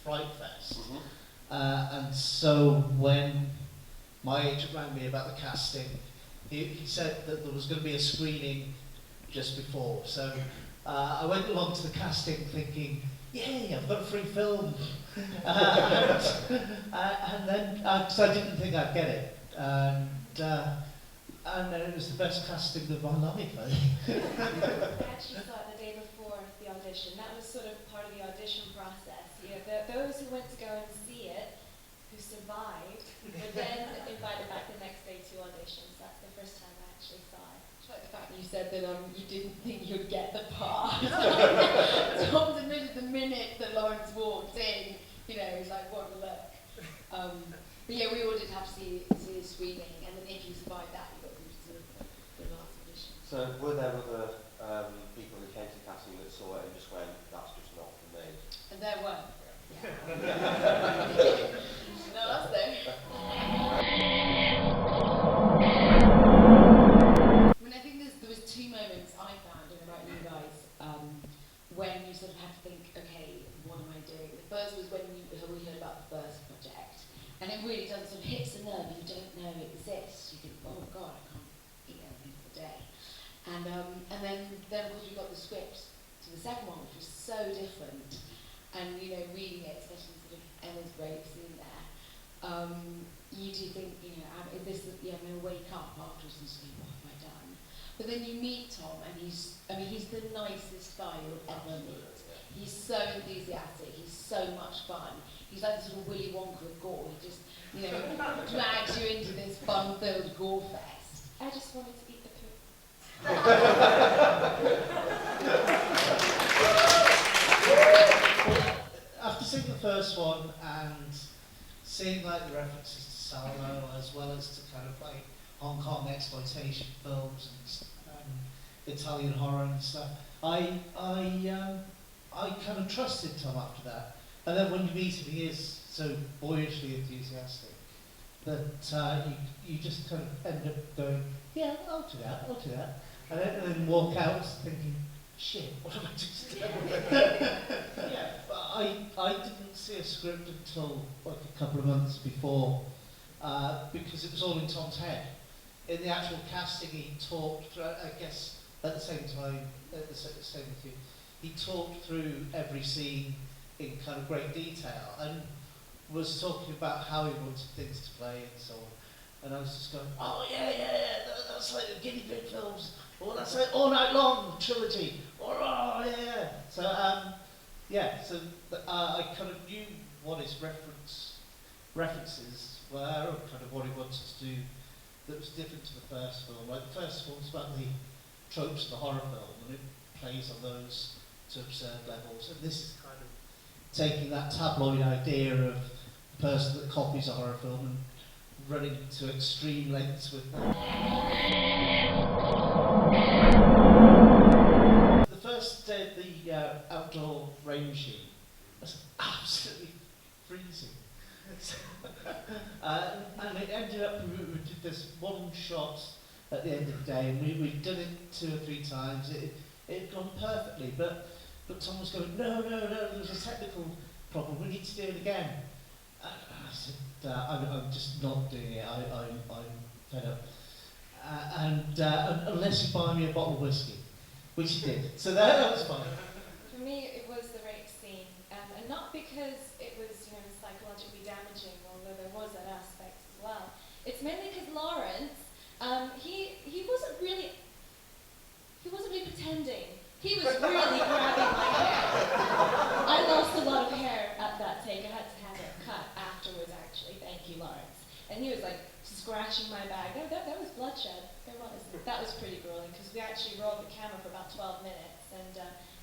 Fright Fest. And so when my agent rang me about the casting, he said that there was going to be a screening just before. So I went along to the casting thinking, yay, I've got a free film. And then, because I didn't think I'd get it. And it was the best casting of my life, I think. I actually saw it the day before the audition. That was sort of part of the audition process. Those who went to go and see it, who survived, were then invited back the next day to auditions. That's the first time I actually saw it. It's like the fact that you said that you didn't think you'd get the part. Tom's admitted the minute that Laurence walked in, he was like, what a look. But yeah, we all did have to see a screening, and then if you survived that, you got to the last audition. So were there other people who came to casting that saw it and just went, that's just not for me? And there were. Yeah. No, that's there. I mean, I think there was two moments I found in writing you guys when you sort of had to think, okay, what am I doing? The first was when we heard about the first project, and it really does sort of hits a nerve you don't know exists. You think, oh God, I can't eat anything for a day. And then of course we got the script to the second one, which was so different. And reading it, especially sort of Emma's brave scene there, you do think, I'm going to wake up afterwards and say, what have I done? But then you meet Tom, and he's the nicest guy you'll ever meet. He's so enthusiastic. He's so much fun. He's like the sort of Willy Wonka of gore. He just, drags you into this fun-filled gore fest. I just wanted to eat the poo. After seeing the first one and seeing like the references to Salo as well as to kind of like Hong Kong exploitation films and Italian horror and stuff, I kind of trusted Tom after that. And then when you meet him, he is so boyishly enthusiastic that you just kind of end up going, yeah, I'll do that. And then walk out thinking, shit, what have I just done? Yeah, but I didn't see a script until like a couple of months before, because it was all in Tom's head. In the actual casting, he talked through, I guess at the same time, at the same with you, he talked through every scene in kind of great detail and was talking about how he wanted things to play and so on. And I was just going, oh yeah, that's like the guinea pig films, or that's like All Night Long trilogy, or oh yeah. So I kind of knew what his references were, or kind of what he wanted to do that was different to the first film. Like the first film was about the tropes of the horror film, and it plays on those to absurd levels. And this is kind of taking that tabloid idea of the person that copies a horror film and running to extreme lengths with them. The first day of the outdoor rain machine was absolutely freezing. And it ended up, we did this one shot at the end of the day, and we'd done it 2 or 3 times. It had gone perfectly, but Tom was going, no, there was a technical problem, we need to do it again. And I said, I'm just not doing it, I'm fed up. Unless you buy me a bottle of whiskey, which he did. So that was fine. For me, it was the rape scene, and not because it was psychologically damaging, although there was that aspect as well. It's mainly because Laurence, he wasn't really pretending. He was really grabbing my hair. I lost a lot of hair at that take. I had to have it cut afterwards, actually. Thank you, Laurence. And he was like scratching my back. That was bloodshed. That was pretty grueling because we actually rolled the camera for about 12 minutes, and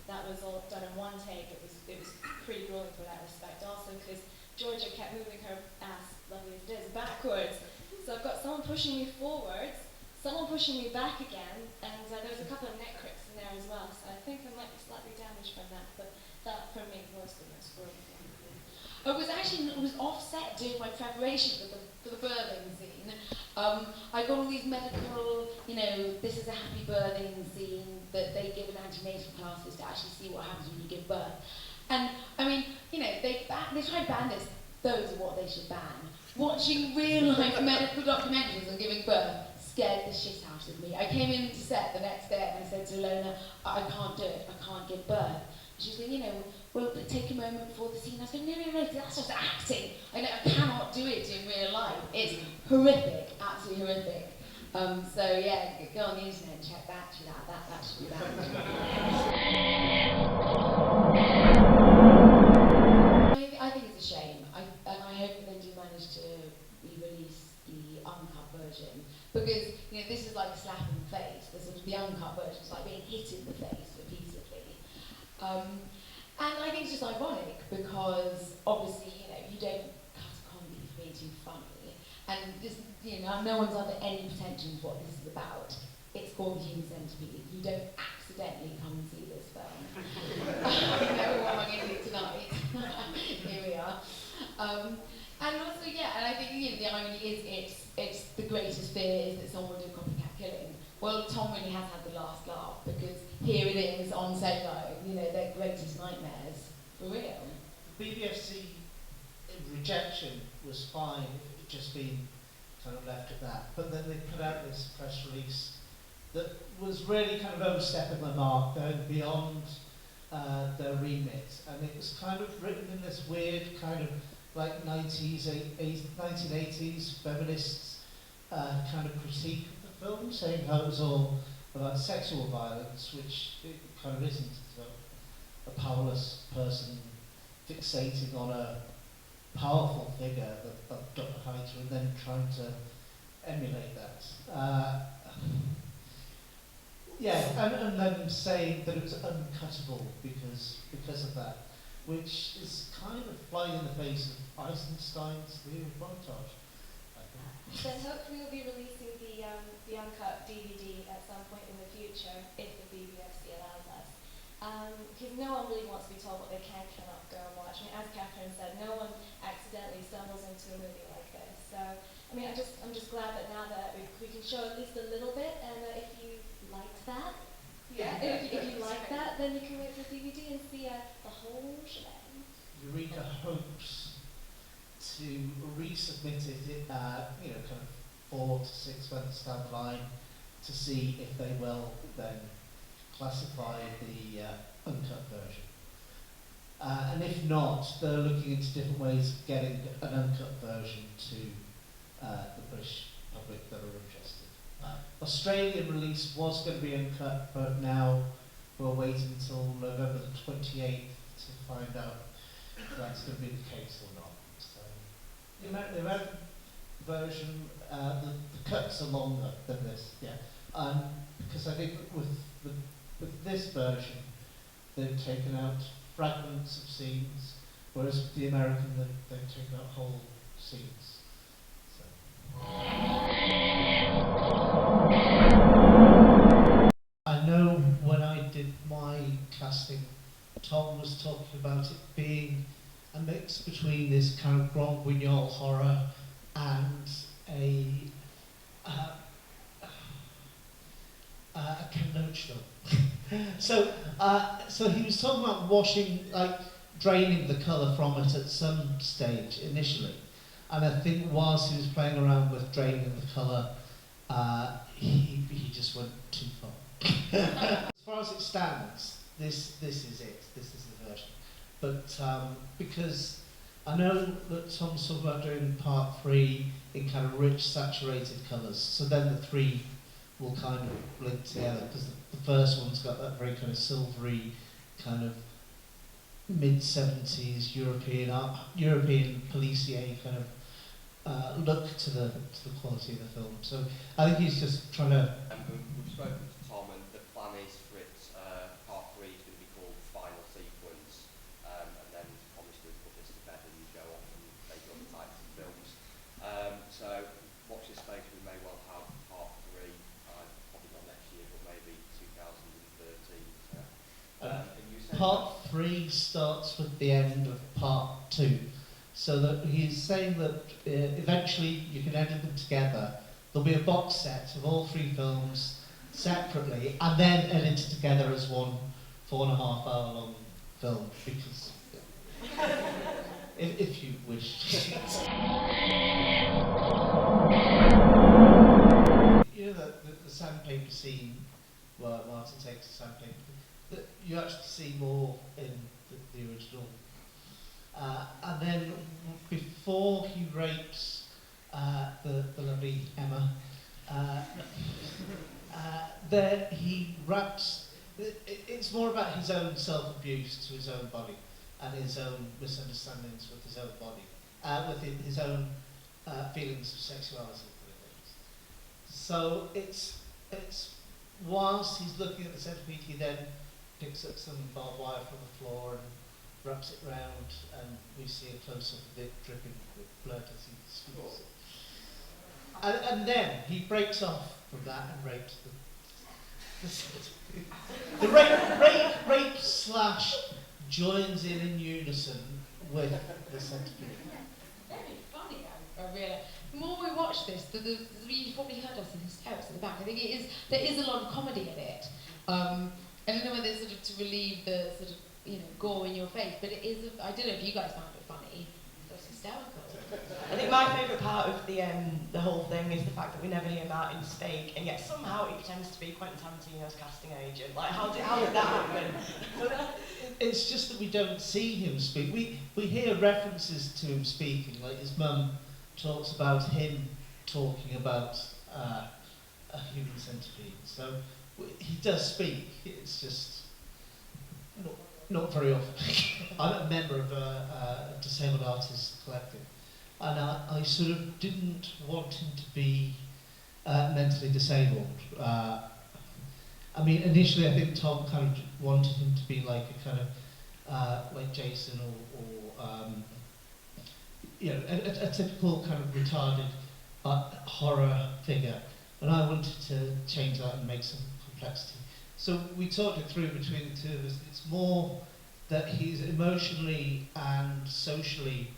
that was all done in one take. It was pretty grueling for that respect. Also because Georgia kept moving her ass, lovely as it is, backwards. So I've got someone pushing me forwards, someone pushing me back again, and there's a couple of neck cricks in there as well. So I think I might be slightly damaged from that, but that for me was the most grueling thing. It was offset doing my preparation for the birthing scene. I got all these medical, this is a happy birthing scene that they give in antenatal classes to actually see what happens when you give birth. And I mean, know, they try to ban this. Those are what they should ban. Watching real-life medical documentaries on giving birth scared the shit out of me. I came into set the next day and I said to Ilona, I can't do it, I can't give birth. She was going, you know, we'll take a moment before the scene. I was going, no, that's just acting. I cannot do it in real life. It's horrific, absolutely horrific. So yeah, go on the internet and check that shit out. That should be banned. I think it's a shame, and I hope that they do manage to re-release the uncut version, because you know this is like a slap in the face. The uncut version is like being hit in the face repeatedly, and I think it's just ironic because obviously you don't cut a comedy for being too funny, and this, no one's under any pretensions what this is about. It's called Human Centipede. You don't accidentally come and see this film. Everyone I'm going to do tonight. Here we are. And also, and I think the irony is it's the greatest fear is that someone will do copycat killing. Well, Tom really has had the last laugh because here it is on Solo, their greatest nightmares for real. BBFC rejection was fine if it had just been kind of left at that, but then they put out this press release that was really kind of overstepping the mark, going beyond their remit, and it was kind of written in this weird kind of like 1980s feminists kind of critique of the film, saying how it was all about sexual violence, which it kind of isn't. So a powerless person fixating on a powerful figure of Dr. Hyde and then trying to emulate that. And then saying that it was uncuttable because of that, which is kind of flying in the face of Eisenstein's theory of montage. Then hopefully we'll be releasing the uncut DVD at some point in the future, if the BBFC allows us. Because no one really wants to be told what they cannot go and watch. I mean, as Katherine said, no one accidentally stumbles into a movie like this. So, I mean, I'm just glad that now that we can show at least a little bit, and if you liked that, if you like that, then you can wait for the DVD and see the whole shebang. Eureka hopes to resubmit it, kind of 4 to 6 months down the line to see if they will then classify the uncut version. And if not, they're looking into different ways of getting an uncut version to the British public that are interested. Australian release was going to be uncut, but now we're waiting until November the 28th to find out if that's going to be the case or not. So, the American version, the cuts are longer than this, because I think with this version, they've taken out fragments of scenes, whereas with the American, they've taken out whole scenes. So. I know when I did my casting, Tom was talking about it being a mix between this kind of Grand Guignol horror and a Ken Loach film. So he was talking about draining the colour from it at some stage initially, and I think whilst he was playing around with draining the colour, he just went too far. As far as it stands, this is it. This is the version. But because I know that Tom's talking about doing part 3 in kind of rich, saturated colours, so then the 3 will kind of blend together, because the first one's got that very kind of silvery, kind of mid-70s European policier kind of look to the quality of the film. So I think he's just trying to. We've spoken to Tom, and the plan is for it. Part 3 is going to be called Final Sequence, and then obviously put this to bed and go off and make other types of films. So watch this space. We may well have part 3, probably not next year, but maybe 2013. And you said part 3 starts with the end of part 2. So that he's saying that eventually you can edit them together. There'll be a box set of all 3 films separately, and then edited together as one 4.5 hour long film. Because if you wish. You know the sandpaper scene where Martin takes the sandpaper, that you actually see more in the original. And then before he rapes the lovely Emma, then he raps. It's more about his own self-abuse to his own body and his own misunderstandings with his own body, with his own feelings of sexuality. So it's whilst he's looking at the centipede, he then picks up some barbed wire from the floor and wraps it round, and we see a close-up of it dripping with blood as he squeezes it. And then he breaks off from that and rapes the centipede. The rape slash joins in unison with the centipede. Very funny, I realise. The more we watch this, you've probably heard us in hysterics at the back. I think there is a lot of comedy in it. I don't know whether it's sort of to relieve the sort of, gore in your face, but it is, I don't know if you guys found it funny. It's hysterical. I think my favourite part of the whole thing is the fact that we never hear Martin speak, and yet somehow he pretends to be Quentin Tarantino's casting agent. Like, how did that happen? It's just that we don't see him speak. We hear references to him speaking, like his mum talks about him talking about a human centipede. So he does speak. It's just not very often. I'm a member of a disabled artists collective, and I sort of didn't want him to be mentally disabled. I mean, initially I think Tom kind of wanted him to be like a kind of like Jason or a typical kind of retarded horror figure, and I wanted to change that and make some complexity. So we talked it through between the two of us. It's more that he's emotionally and socially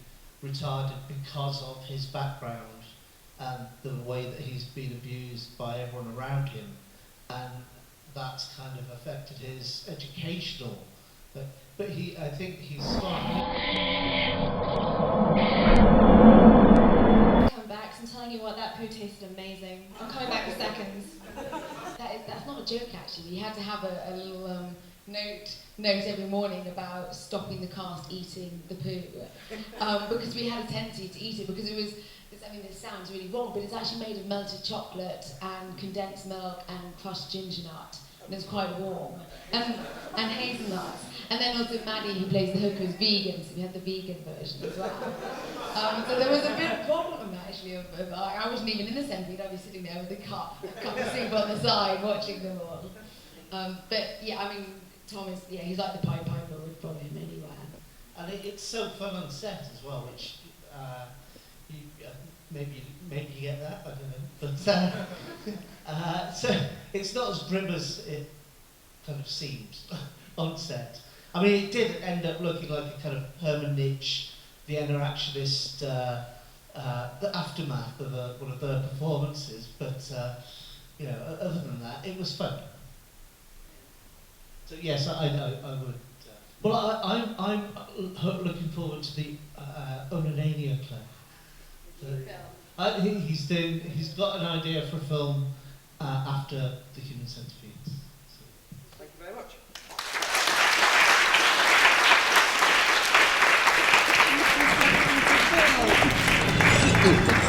retarded because of his background and the way that he's been abused by everyone around him, and that's kind of affected his educational. But I think he's smart. Come back, so I'm telling you what, that poo tasted amazing. I'm coming back in seconds. That's not a joke, actually. We had to have a little note every morning about stopping the cast eating the poo, because we had a tendency to eat it, because it was, I mean, this sounds really wrong, but it's actually made of melted chocolate and condensed milk and crushed ginger nut, and it's quite warm, and hazelnuts. And then also Maddie, who plays the hooker, is vegan, so we had the vegan version as well. So there was a bit of problem, actually, I wasn't even in the centipede, I'd be sitting there with a cup of soup on the side, watching them all. But yeah, I mean, Tom is, he's like the Pied Piper, we'd follow him anywhere. And it's so fun on set as well, which maybe you get that, I don't know. But so it's not as grim as it kind of seems on set. I mean, it did end up looking like a kind of Herman Nitsch, Vienna actionist, the aftermath of one of their performances. But other than that, it was fun. So yes, I would. Well, I'm looking forward to the Onanania play. He's got an idea for a film after the Human Centipede. Thank you very much. Thank you.